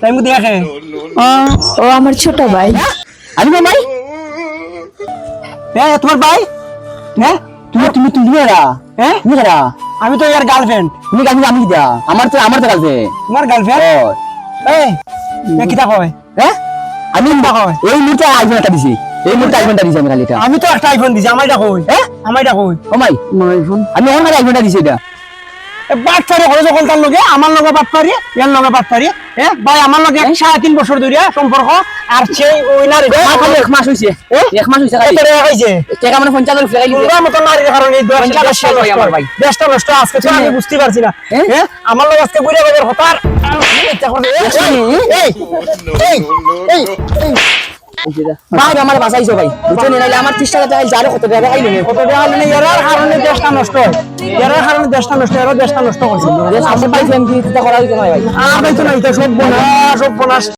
তাই মু দেখে ও আমার ছোট ভাই। আমি না ভাই হ্যাঁ তোমার ভাই হ্যাঁ তুমি তুমি তুমি এরা হ্যাঁ তুমি এরা আমি তো ইয়ার গার্লফ্রেন্ড তুমি গালি আমি দিয়া আমার তো কাছে তোমার গার্লফ্রেন্ড এই কিতা কয় হ্যাঁ আমি কিতা কয় এই মুহূর্তে আইফোন একটা দিছি এই মুহূর্তে আইফোনটা দিছি আমি খালি এটা আমি তো একটা আইফোন দিছি আমাইটা কই হ্যাঁ আমাইটা কই ও মাই আইফোন আমি ওর খালি আইফোনটা দিছি এটা বাট পারি হলো যখন তার লগে আমার লগে বাট পারি এর লগে বাট পারি হ্যাঁ ভাই আমার লগে 3.5 বছর ধরে সম্পর্ক আর সেই ওই নারী খালি এক মাস হইছে এক মাস হইছে খালি এটা হইছে টাকা মানে 50,000 টাকা দিছে তোমরা মত নারীর কারণে এই পঞ্চাশ দেশটা ভাই আমার ভাই। দেশটা নষ্ট আজকে তো আমি বুঝতে পারছি না হ্যাঁ? হ্যাঁ আমার লগে আজকে বুড়া বাবার হতার এই এই এই ভাই আমার বাঁচাইছো ভাই বুঝছেন নাইলে আমার 30 টাকা চাই যারে কত টাকা খাইলো কত দেওয়া হলে এরার কারণে দেশটা নষ্ট হয় এরার কারণে দেশটা নষ্ট এরা দেশটা নষ্ট করছে আমি পাইছি আমি কি করা হইতো না ভাই আর তো না এটা সব বোনা